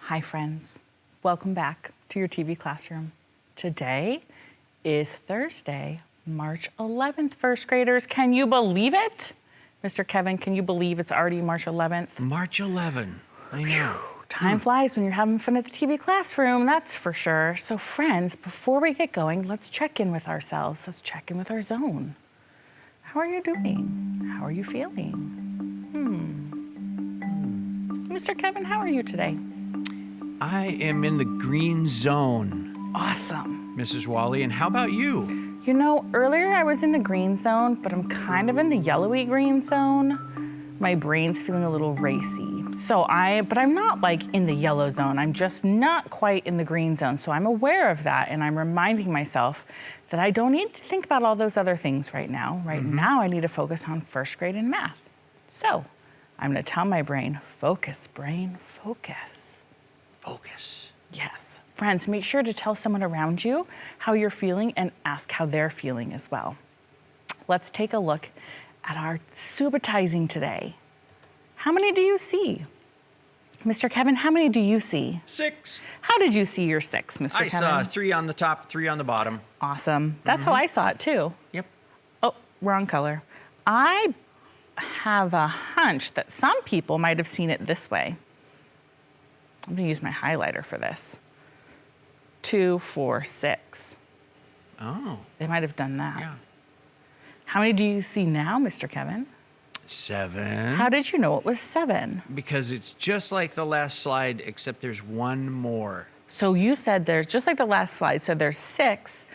Hi friends, welcome back to your TV classroom. Today is Thursday, March 11th, first graders. Can you believe it? Mr. Kevin, can you believe it's already March 11th? March 11, I know. Time flies when you're having fun at the TV classroom, that's for sure. So friends, before we get going, let's check in with ourselves. Let's check in with our zone. How are you doing? How are you feeling? Mr. Kevin, how are you today? I am in the green zone, Awesome. Mrs. Wally, and how about you? You know, earlier I was in the green zone, but I'm kind of in the yellowy green zone. My brain's feeling a little racy. But I'm not like in the yellow zone. I'm just not quite in the green zone. So I'm aware of that, and I'm reminding myself that I don't need to think about all those other things right now. Right now I need to focus on first grade and math. So I'm gonna tell my brain, focus, brain, focus. Focus. Yes. Friends, make sure to tell someone around you how you're feeling and ask how they're feeling as well. Let's take a look at our subitizing today. How many do you see? Mr. Kevin, how many do you see? 6. How did you see your 6, Mr. I Kevin? saw 3 on the top, 3 on the bottom. Awesome. That's how I saw it too. Yep. Oh, wrong color. I have a hunch that some people might have seen it this way. I'm gonna use my highlighter for this. 2, 4, 6. Oh, They might have done that. yeah. How many do you see now, Mr. Kevin? 7. How did you know it was 7? Because it's just like the last slide, except there's one more. So you said there's, just like the last slide, so there's 6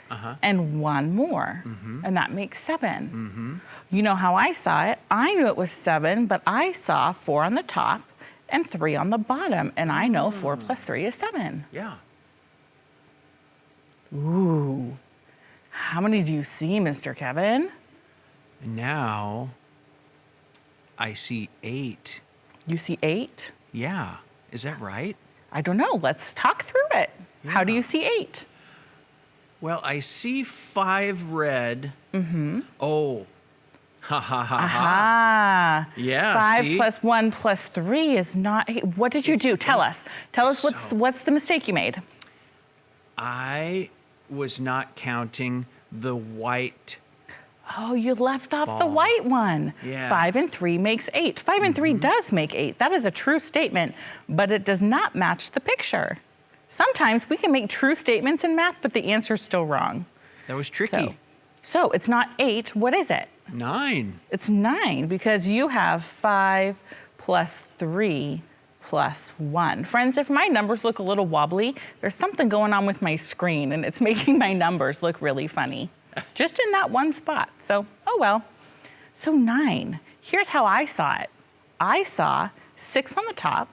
and one more, and that makes 7. You know how I saw it? I knew it was 7, but I saw 4 on the top and 3 on the bottom, and I know 4 plus 3 is 7. Yeah. Ooh. How many do you see, Mr. Kevin? And now I see 8. You see 8? Yeah. Is that right? I don't know. Let's talk through it. How do Yeah. you see 8? Well, I see 5 red. Oh. Ha ha ha ha. Ah. Yeah. 5 see? plus 1 plus 3 is not 8. What did you do? Tell us. Tell us what's the mistake you made. I was not counting the white. Oh, you left off the Ball. white one. Yeah. 5 and 3 makes 8. 5 and 3 does make 8. That is a true statement, but it does not match the picture. Sometimes we can make true statements in math, but the answer's still wrong. That was tricky. So it's not 8. What is it? 9. It's 9 because you have 5 plus 3 plus 1. Friends, if my numbers look a little wobbly, there's something going on with my screen and it's making my numbers look really funny. Just in that one spot. So, oh well. So 9. Here's how I saw it. I saw 6 on the top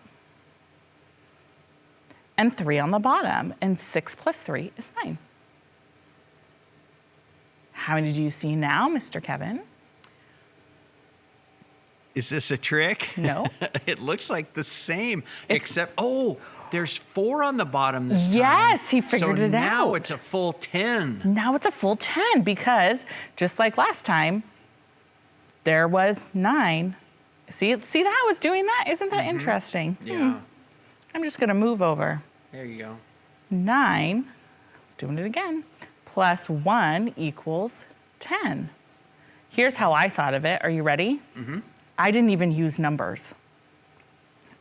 and 3 on the bottom, and 6 plus 3 is 9. How many do you see now, Mr. Kevin? Is this a trick? No. It looks like the same, except, oh, there's 4 on the bottom this time. Yes, he figured it So now out. it's a full 10. Now it's a full 10 because just like last time, there was 9. See how it's doing that? Isn't that interesting? Yeah. I'm just gonna move over. There you go. 9, doing it again, plus 1 equals 10. Here's how I thought of it. Are you ready? I didn't even use numbers.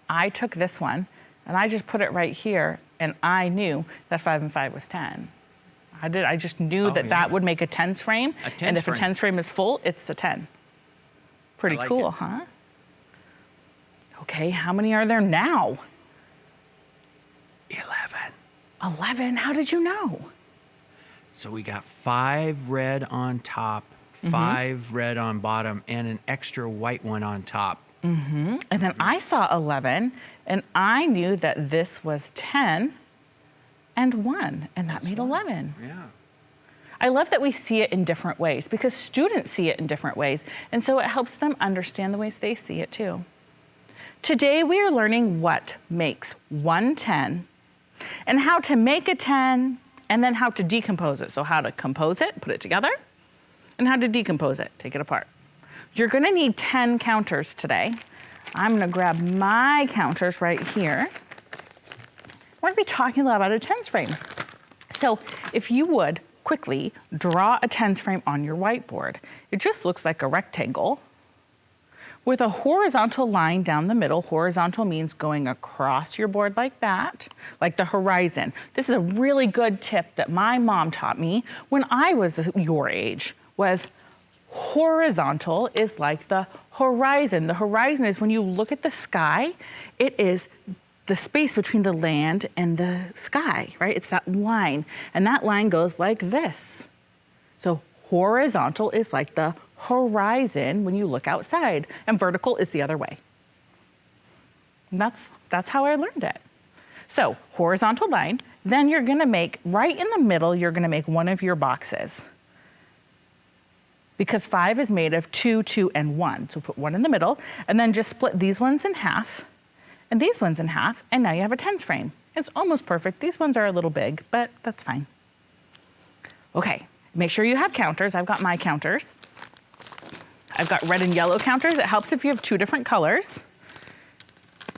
I took this one and I just put it right here, and I knew that 5 and 5 was 10. I just knew that yeah. would make a tens frame. A tens and if frame. a tens frame is full, it's a 10. Pretty like cool, it. huh? Okay, how many are there now? 11. 11, how did you know? So we got 5 red on top, 5 red on bottom, and an extra white one on top. And then I saw 11, and I knew that this was 10 and 1, and that made 11. Yeah. I love that we see it in different ways because students see it in different ways, and so it helps them understand the ways they see it too. Today we are learning what makes 1 10, and how to make a 10, and then how to decompose it. So how to compose it, put it together, and how to decompose it, take it apart. You're gonna need 10 counters today. I'm gonna grab my counters right here. we're gonna be talking a lot about a tens frame. So if you would quickly draw a tens frame on your whiteboard, it just looks like a rectangle with a horizontal line down the middle. Horizontal means going across your board like that, like the horizon. This is a really good tip that my mom taught me when I was your age, was horizontal is like the horizon. The horizon is when you look at the sky, it is the space between the land and the sky, right? It's that line, and that line goes like this. So horizontal is like the horizon when you look outside, and vertical is the other way. And that's how I learned it. So horizontal line, then you're gonna make, right in the middle, you're gonna make one of your boxes. Because 5 is made of 2, 2, and 1. So put 1 in the middle, and then just split these ones in half, and these ones in half, and now you have a tens frame. It's almost perfect. These ones are a little big, but that's fine. Okay, make sure you have counters. I've got my counters. I've got red and yellow counters. It helps if you have 2 different colors,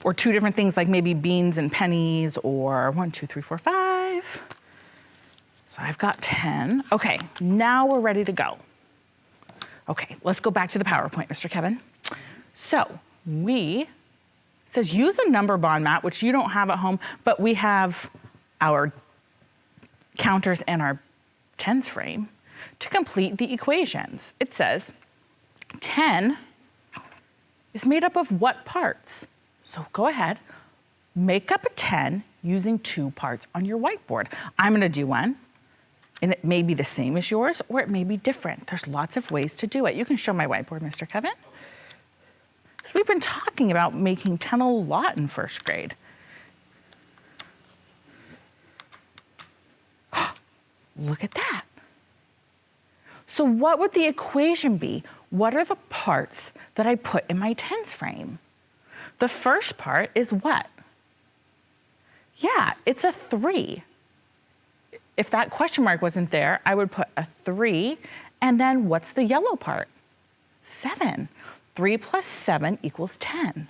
or 2 different things like maybe beans and pennies, or 1, 2, 3, 4, 5. So I've got 10. Okay, now we're ready to go. Okay, let's go back to the PowerPoint, Mr. Kevin. So it says use a number bond mat, which you don't have at home, but we have our counters and our tens frame to complete the equations. It says 10 is made up of what parts? So go ahead, make up a 10 using 2 parts on your whiteboard. I'm gonna do one, and it may be the same as yours, or it may be different. There's lots of ways to do it. You can show my whiteboard, Mr. Kevin. So we've been talking about making 10 a lot in first grade. Look at that. So what would the equation be? What are the parts that I put in my tens frame? The first part is what? Yeah, it's a 3. If that question mark wasn't there, I would put a 3, and then what's the yellow part? 7. 3 plus 7 equals 10.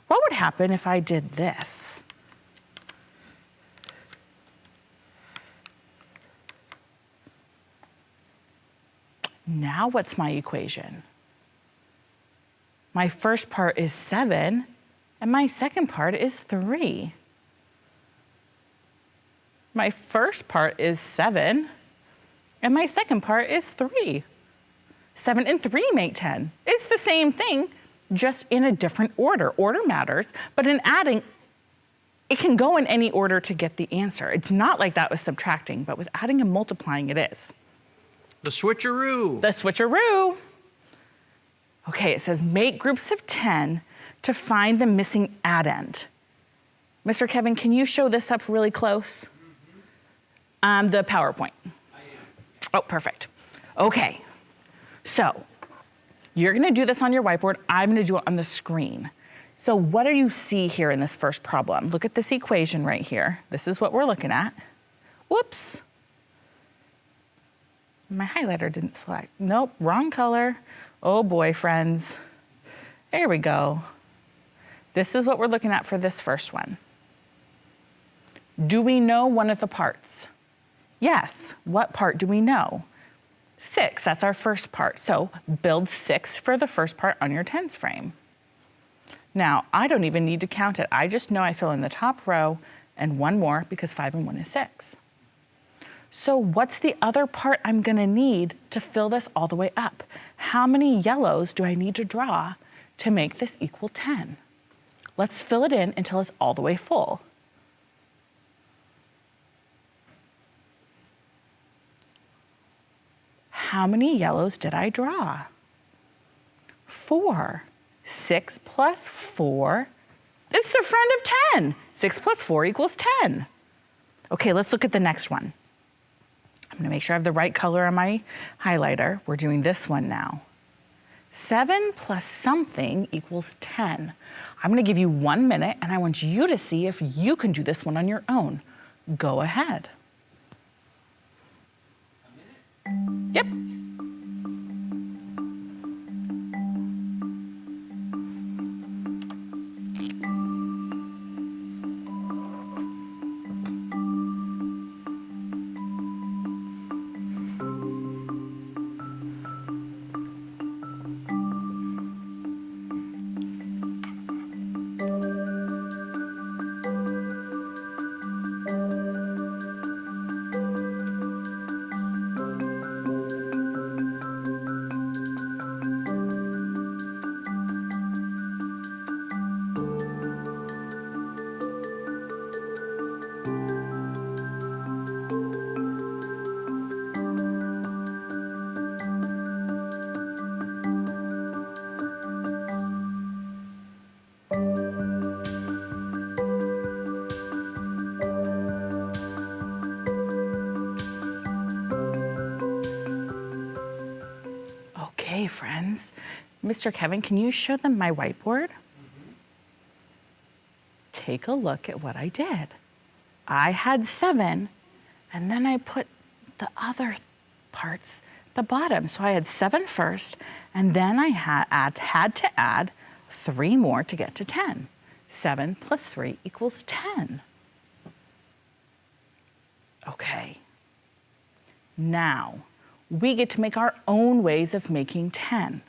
What would happen if I did this? Now what's my equation? My first part is 7, and my second part is 3. My first part is 7, and my second part is 3. 7 and 3 make 10. It's the same thing, just in a different order. Order matters, but in adding, it can go in any order to get the answer. It's not like that with subtracting, but with adding and multiplying it is. The switcheroo. The switcheroo. Okay, it says make groups of 10 to find the missing addend. Mr. Kevin, can you show this up really close? The PowerPoint. Oh, perfect. Okay, so you're gonna do this on your whiteboard. I'm gonna do it on the screen. So what do you see here in this first problem? Look at this equation right here. This is what we're looking at. Whoops. My highlighter didn't select. Nope, wrong color. Oh boy, friends. There we go. This is what we're looking at for this first one. Do we know one of the parts? Yes. What part do we know? 6, that's our first part. So build 6 for the first part on your tens frame. Now, I don't even need to count it. I just know I fill in the top row and one more because 5 and 1 is 6. So what's the other part I'm gonna need to fill this all the way up? How many yellows do I need to draw to make this equal 10? Let's fill it in until it's all the way full. How many yellows did I draw? 4. 6 plus 4, it's the friend of 10. 6 plus 4 equals 10. Okay, let's look at the next one. I'm gonna make sure I have the right color on my highlighter. We're doing this one now. 7 plus something equals 10. I'm gonna give you 1 minute and I want you to see if you can do this one on your own. Go ahead. Yep. Mr. Kevin, can you show them my whiteboard? Take a look at what I did. I had 7, and then I put the other parts at the bottom. So I had 7 first, and then I had to add 3 more to get to 10. 7 plus 3 equals 10. Okay. Now, we get to make our own ways of making 10.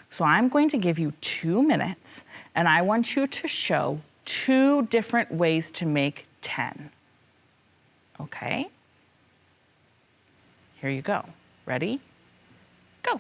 So I'm going to give you 2 minutes, and I want you to show 2 different ways to make 10. Okay? Here you go. Ready? Go.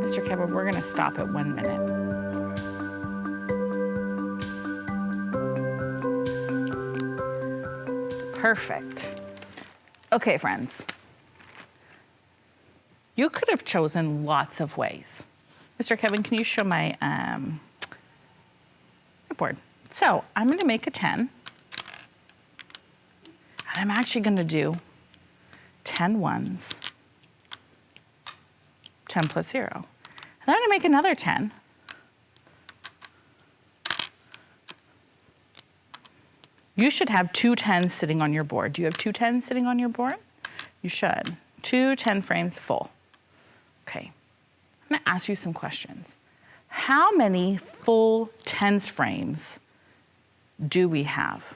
Mr. Kevin, we're going to stop at 1 minute. Perfect. Okay, friends. You could have chosen lots of ways. Mr. Kevin, can you show my board? So I'm going to make a 10. And I'm actually going to do 10 ones, 10 plus 0. And then I'm going to make another 10. You should have 2 10s sitting on your board. Do you have 2 10s sitting on your board? You should. 2 10 frames full. Okay. I'm going to ask you some questions. How many full 10s frames do we have?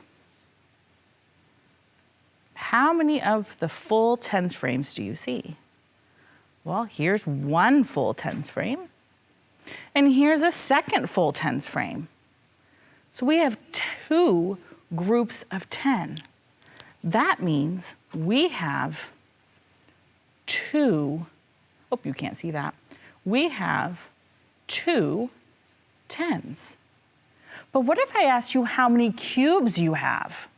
How many of the full 10s frames do you see? Well, here's one full 10s frame, and here's a second full 10s frame. So we have 2 groups of 10. That means we have 2, oh, you can't see that. We have 2 10s. But what if I asked you how many cubes you have?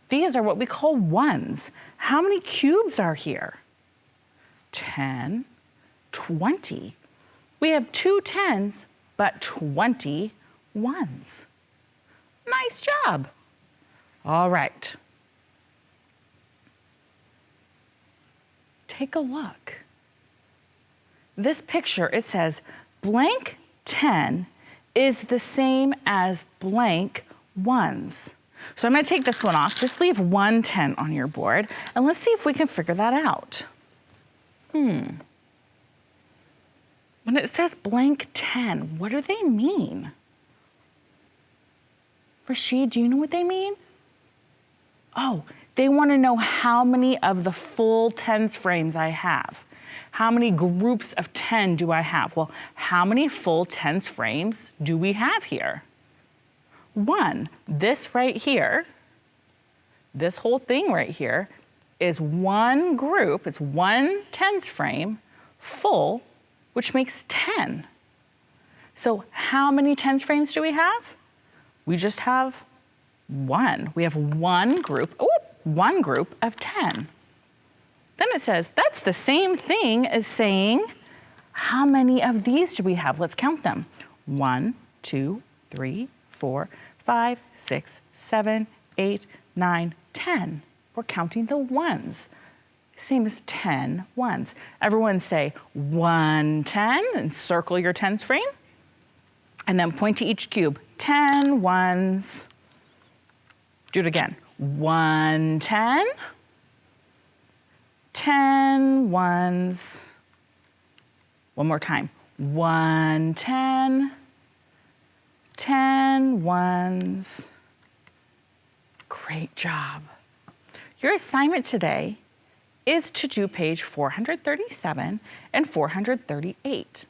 These are what we call ones. How many cubes are here? 10, 20. We have 2 10s, but 20 ones. Nice job. All right. Take a look. This picture, it says blank 10 is the same as blank ones. So I'm going to take this one off. Just leave 1 10 on your board, and let's see if we can figure that out. When it says blank 10, what do they mean? Rashid, do you know what they mean? Oh, they want to know how many of the full 10s frames I have. How many groups of 10 do I have? Well, how many full 10s frames do we have here? 1. This right here, this whole thing right here, is one group, it's 1 10s frame full, which makes 10. So how many 10s frames do we have? We just have 1. We have one group of 10. Then it says, that's the same thing as saying, how many of these do we have? Let's count them. 1, 2, 3, 4, 5, 6, 7, 8, 9, 10. We're counting the ones. Same as 10 ones. Everyone say 1 10 and circle your 10s frame. And then point to each cube. 10 ones. Do it again. 1 10. 10 ones. One more time. 1 10. 10 ones. Great job. Your assignment today is to do page 437 and 438.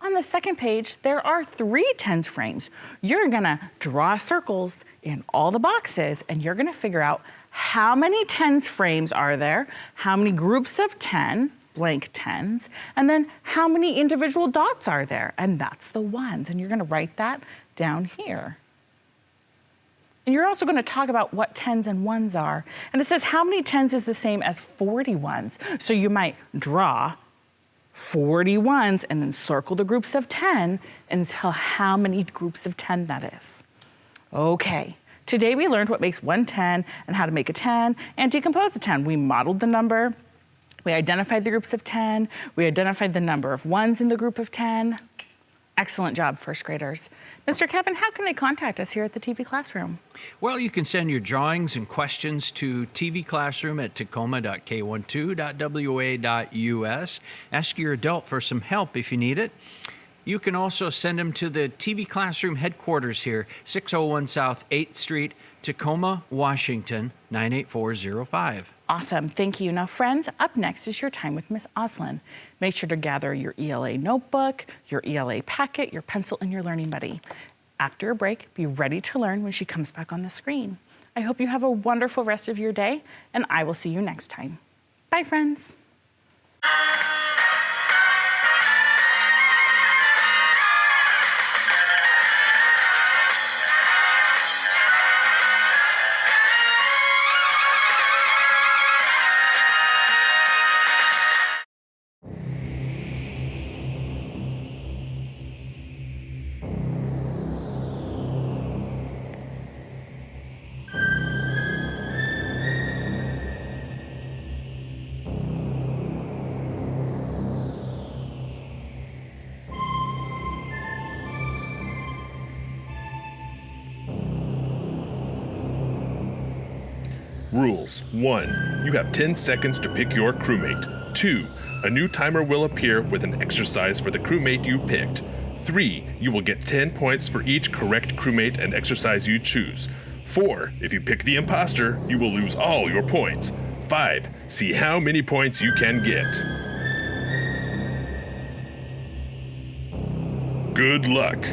On the second page, there are 3 tens frames. You're gonna draw circles in all the boxes and you're gonna figure out how many tens frames are there, how many groups of 10, blank tens, and then how many individual dots are there, and that's the ones, and you're gonna write that down here. And you're also gonna talk about what tens and ones are. And it says how many tens is the same as 40 ones. So you might draw 40 ones and then circle the groups of 10 and tell how many groups of 10 that is. Okay, today we learned what makes one 10 and how to make a 10 and decompose a 10. We modeled the number, we identified the groups of 10, we identified the number of ones in the group of 10. Excellent job, first graders. Mr. Kevin, how can they contact us here at the TV Classroom? Well, you can send your drawings and questions to tvclassroom@tacoma.k12.wa.us. Ask your adult for some help if you need it. You can also send them to the TV Classroom headquarters here, 601 South 8th Street, Tacoma, Washington, 98405. Awesome, thank you. Now friends, up next is your time with Miss Oslin. Make sure to gather your ELA notebook, your ELA packet, your pencil, and your learning buddy. After a break, be ready to learn when she comes back on the screen. I hope you have a wonderful rest of your day, and I will see you next time. Bye, friends. Rules. 1. You have 10 seconds to pick your crewmate. 2. A new timer will appear with an exercise for the crewmate you picked. 3. You will get 10 points for each correct crewmate and exercise you choose. 4. If you pick the imposter, you will lose all your points. 5. See how many points you can get. Good luck.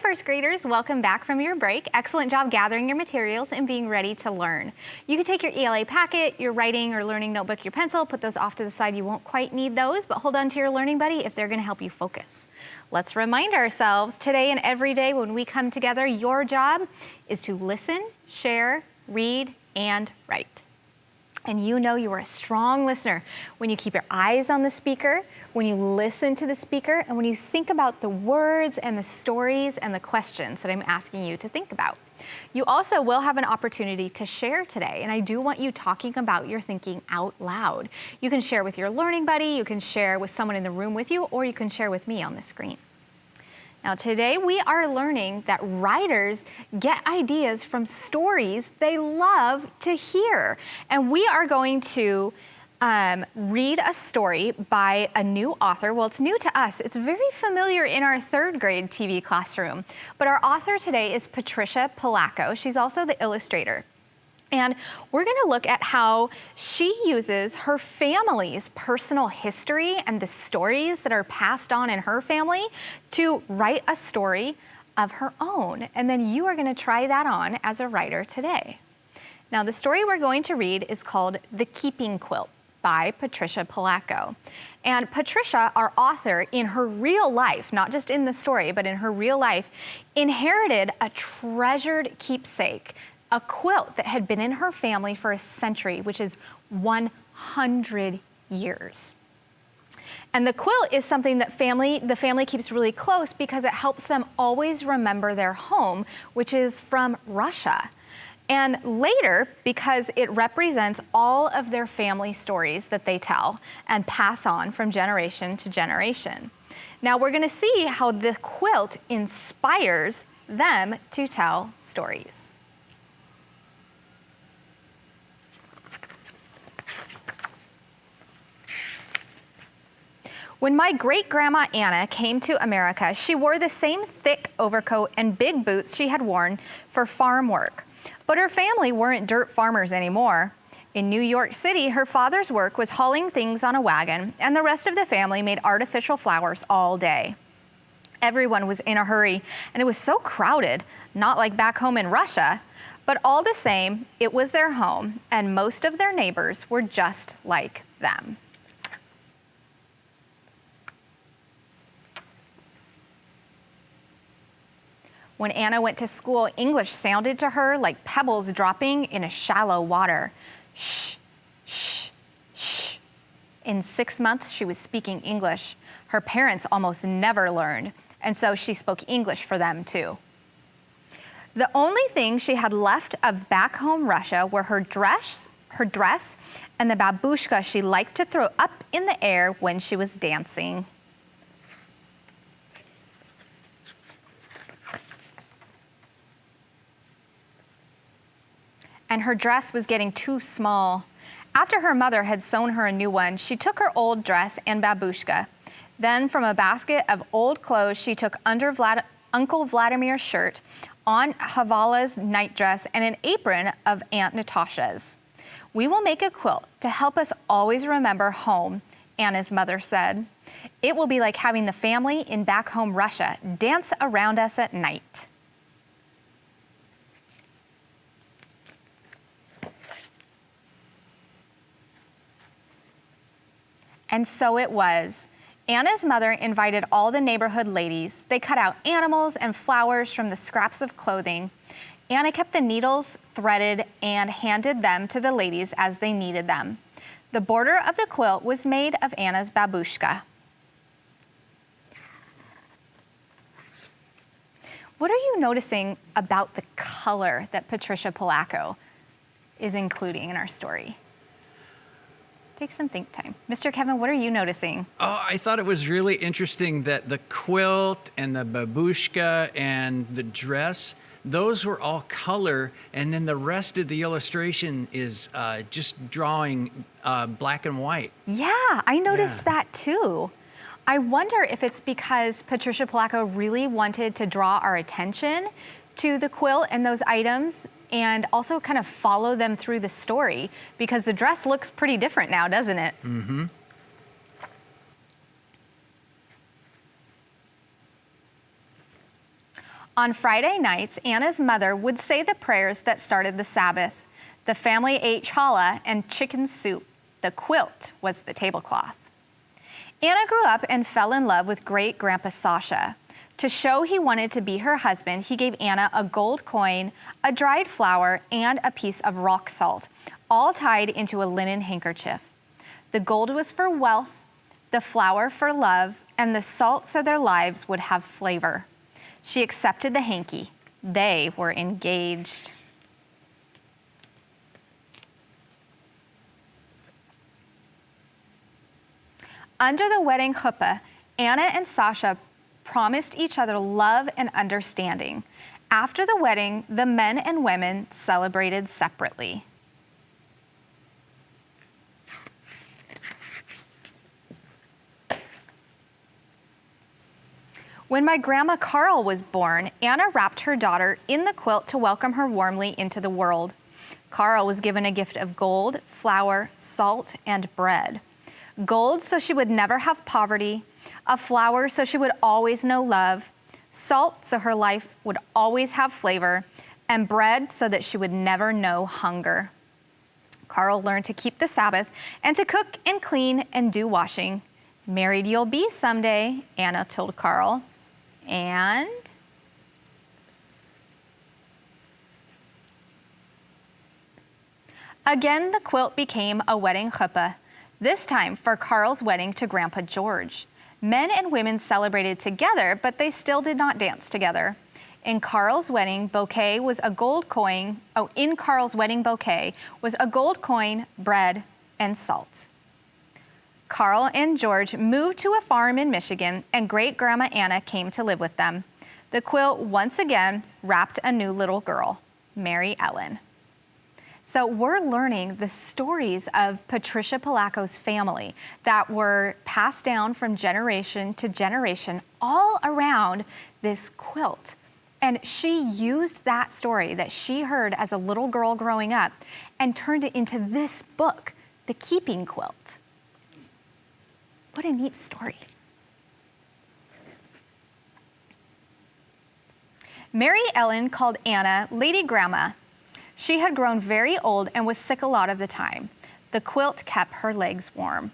first graders, welcome back from your break. Excellent job gathering your materials and being ready to learn. You can take your ELA packet, your writing or learning notebook, your pencil, put those off to the side. You won't quite need those, but hold on to your learning buddy if they're gonna help you focus. Let's remind ourselves today and every day when we come together, your job is to listen, share, read, and write. And you know you are a strong listener when you keep your eyes on the speaker, when you listen to the speaker, and when you think about the words and the stories and the questions that I'm asking you to think about. You also will have an opportunity to share today, and I do want you talking about your thinking out loud. You can share with your learning buddy, you can share with someone in the room with you, or you can share with me on the screen. Now today we are learning that writers get ideas from stories they love to hear. And we are going to read a story by a new author. Well, it's new to us. It's very familiar in our third grade TV classroom. But our author today is Patricia Polacco. She's also the illustrator. And we're going to look at how she uses her family's personal history and the stories that are passed on in her family to write a story of her own. And then you are going to try that on as a writer today. Now, the story we're going to read is called The Keeping Quilt by Patricia Polacco. And Patricia, our author, in her real life, not just in the story, but in her real life, inherited a treasured keepsake, a quilt that had been in her family for a century, which is 100 years. And the quilt is something that the family keeps really close because it helps them always remember their home, which is from Russia. And later, because it represents all of their family stories that they tell and pass on from generation to generation. Now we're going to see how the quilt inspires them to tell stories. When my great-grandma Anna came to America, she wore the same thick overcoat and big boots she had worn for farm work. But her family weren't dirt farmers anymore. In New York City, her father's work was hauling things on a wagon, and the rest of the family made artificial flowers all day. Everyone was in a hurry, and it was so crowded, not like back home in Russia, but all the same, it was their home, and most of their neighbors were just like them. When Anna went to school, English sounded to her like pebbles dropping in a shallow water. Shh, shh, shh. In 6 months, she was speaking English. Her parents almost never learned, and so she spoke English for them too. The only thing she had left of back home Russia were her dress, and the babushka she liked to throw up in the air when she was dancing. And her dress was getting too small. After her mother had sewn her a new one, she took her old dress and babushka. Then from a basket of old clothes, she took Uncle Vladimir's shirt, Aunt Havala's nightdress, and an apron of Aunt Natasha's. "We will make a quilt to help us always remember home," Anna's mother said. "It will be like having the family in back home Russia dance around us at night." And so it was. Anna's mother invited all the neighborhood ladies. They cut out animals and flowers from the scraps of clothing. Anna kept the needles threaded and handed them to the ladies as they needed them. The border of the quilt was made of Anna's babushka. What are you noticing about the color that Patricia Polacco is including in our story? Take some think time. Mr. Kevin, what are you noticing? Oh, I thought it was really interesting that the quilt and the babushka and the dress, those were all color, and then the rest of the illustration is just drawing black and white. Yeah, I noticed that too. I wonder if it's because Patricia Polacco really wanted to draw our attention to the quilt and those items, and also kind of follow them through the story, because the dress looks pretty different now, doesn't it? Mm-hmm. On Friday nights, Anna's mother would say the prayers that started the Sabbath. The family ate challah and chicken soup. The quilt was the tablecloth. Anna grew up and fell in love with great-grandpa Sasha. To show he wanted to be her husband, he gave Anna a gold coin, a dried flower, and a piece of rock salt, all tied into a linen handkerchief. The gold was for wealth, the flower for love, and the salt so their lives would have flavor. She accepted the hanky. They were engaged. Under the wedding chuppah, Anna and Sasha promised each other love and understanding. After the wedding, the men and women celebrated separately. When my grandma Carl was born, Anna wrapped her daughter in the quilt to welcome her warmly into the world. Carl was given a gift of gold, flour, salt, and bread. Gold so she would never have poverty, a flower so she would always know love, salt so her life would always have flavor, and bread so that she would never know hunger. Carl learned to keep the Sabbath and to cook and clean and do washing. Married you'll be someday, Anna told Carl. And again, the quilt became a wedding chuppah, this time for Carl's wedding to Grandpa George. Men and women celebrated together, but they still did not dance together. In Carl's wedding bouquet was a gold coin. In Carl's wedding bouquet was a gold coin, bread, and salt. Carl and George moved to a farm in Michigan, and great-grandma Anna came to live with them. The quilt once again wrapped a new little girl, Mary Ellen. So we're learning the stories of Patricia Palaco's family that were passed down from generation to generation all around this quilt. And she used that story that she heard as a little girl growing up and turned it into this book, The Keeping Quilt. What a neat story. Mary Ellen called Anna Lady Grandma. She had grown very old and was sick a lot of the time. The quilt kept her legs warm.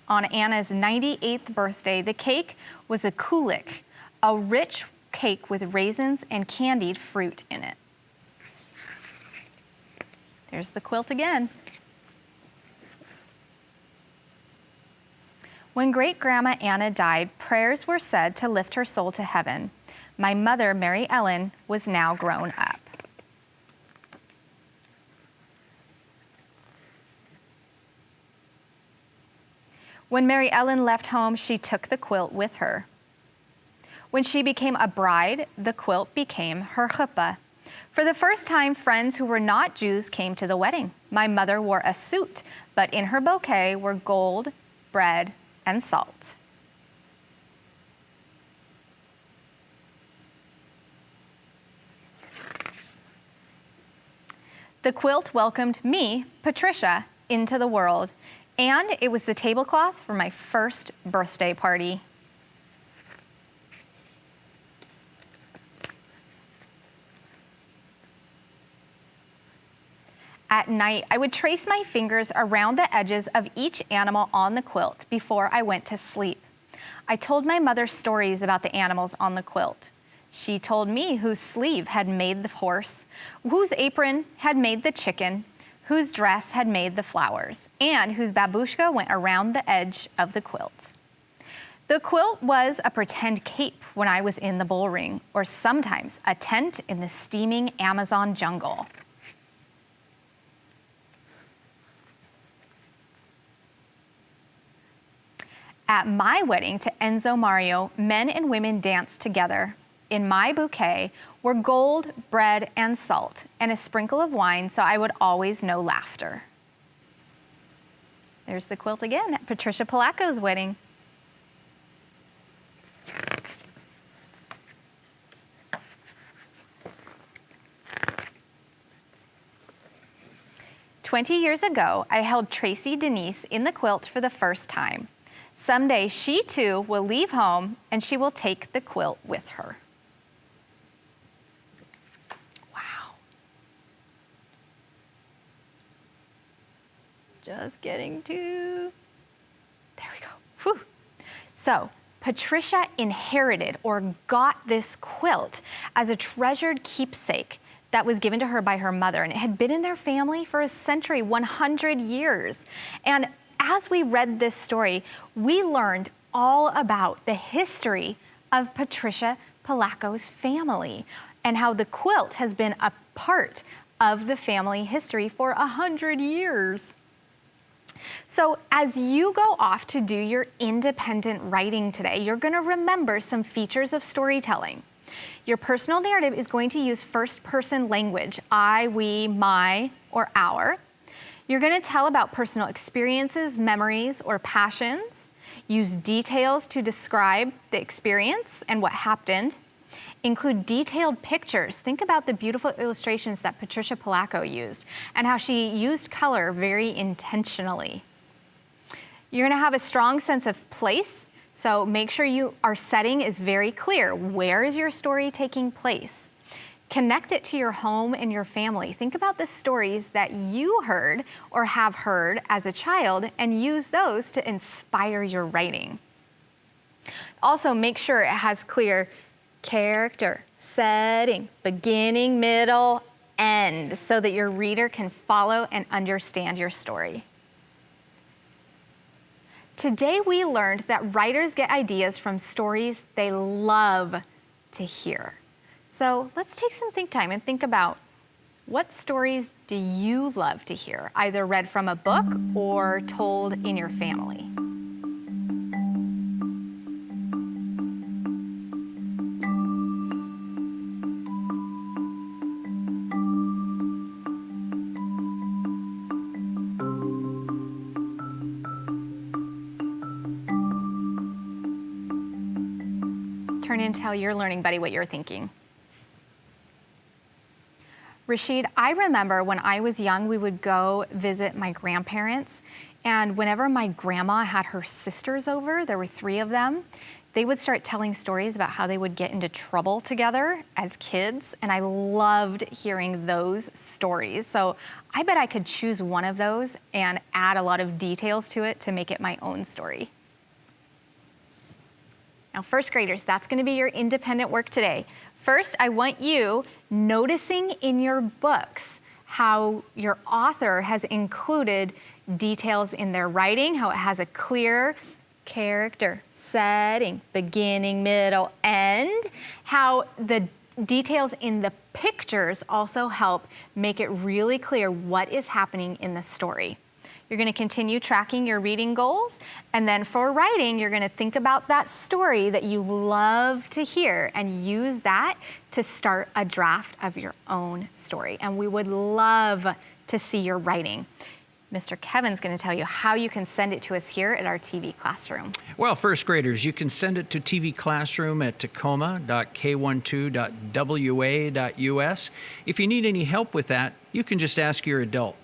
On Anna's 98th birthday, the cake was a kulik, a rich cake with raisins and candied fruit in it. There's the quilt again. When great-grandma Anna died, prayers were said to lift her soul to heaven. My mother, Mary Ellen, was now grown up. When Mary Ellen left home, she took the quilt with her. When she became a bride, the quilt became her chuppah. For the first time, friends who were not Jews came to the wedding. My mother wore a suit, but in her bouquet were gold, bread, and salt. The quilt welcomed me, Patricia, into the world, and it was the tablecloth for my first birthday party. At night, I would trace my fingers around the edges of each animal on the quilt before I went to sleep. I told my mother stories about the animals on the quilt. She told me whose sleeve had made the horse, whose apron had made the chicken, whose dress had made the flowers, and whose babushka went around the edge of the quilt. The quilt was a pretend cape when I was in the bullring, or sometimes a tent in the steaming Amazon jungle. At my wedding to Enzo Mario, men and women danced together. In my bouquet were gold, bread, and salt, and a sprinkle of wine so I would always know laughter. There's the quilt again at Patricia Palaco's wedding. "20 years ago, I held Tracy Denise in the quilt for the first time. Someday she too will leave home and she will take the quilt with her." Just getting to, there we go. Whew. So Patricia inherited or got this quilt as a treasured keepsake that was given to her by her mother, and it had been in their family for a century, 100 years. And as we read this story, we learned all about the history of Patricia Palaco's family and how the quilt has been a part of the family history for 100 years. So as you go off to do your independent writing today, you're going to remember some features of storytelling. Your personal narrative is going to use first-person language, I, we, my, or our. You're going to tell about personal experiences, memories, or passions. Use details to describe the experience and what happened. Include detailed pictures. Think about the beautiful illustrations that Patricia Palaco used and how she used color very intentionally. You're going to have a strong sense of place, so make sure our setting is very clear. Where is your story taking place? Connect it to your home and your family. Think about the stories that you heard or have heard as a child and use those to inspire your writing. Also, make sure it has clear character, setting, beginning, middle, end, so that your reader can follow and understand your story. Today we learned that writers get ideas from stories they love to hear. So let's take some think time and think about what stories do you love to hear, either read from a book or told in your family. Turn in, tell your learning buddy what you're thinking. Rashid, I remember when I was young, we would go visit my grandparents, and whenever my grandma had her sisters over, there were 3 of them, they would start telling stories about how they would get into trouble together as kids, and I loved hearing those stories. So I bet I could choose one of those and add a lot of details to it to make it my own story. Now, first graders, that's going to be your independent work today. First, I want you noticing in your books how your author has included details in their writing, how it has a clear character, setting, beginning, middle, end, how the details in the pictures also help make it really clear what is happening in the story. You're going to continue tracking your reading goals, and then for writing, you're going to think about that story that you love to hear and use that to start a draft of your own story. And we would love to see your writing. Mr. Kevin's going to tell you how you can send it to us here at our TV classroom. Well, first graders, you can send it to TV Classroom at tacoma.k12.wa.us. If you need any help with that, you can just ask your adult.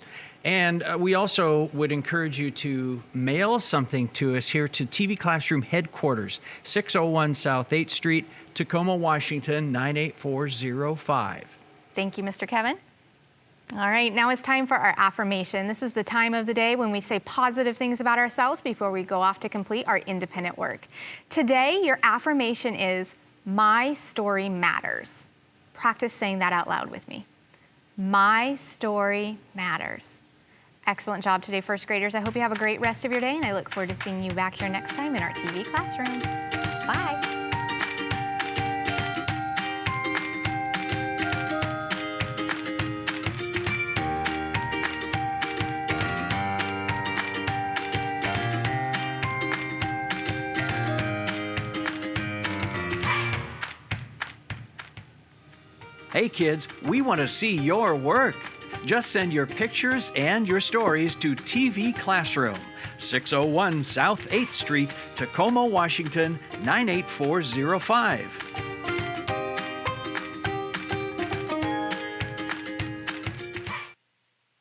And we also would encourage you to mail something to us here to TV Classroom Headquarters, 601 South 8th Street, Tacoma, Washington, 98405. Thank you, Mr. Kevin. All right, now it's time for our affirmation. This is the time of the day when we say positive things about ourselves before we go off to complete our independent work. Today, your affirmation is, my story matters. Practice saying that out loud with me. My story matters. Excellent job today, first graders. I hope you have a great rest of your day, and I look forward to seeing you back here next time in our TV classroom. Bye. Hey kids, we want to see your work. Just send your pictures and your stories to TV Classroom, 601 South 8th Street, Tacoma, Washington, 98405.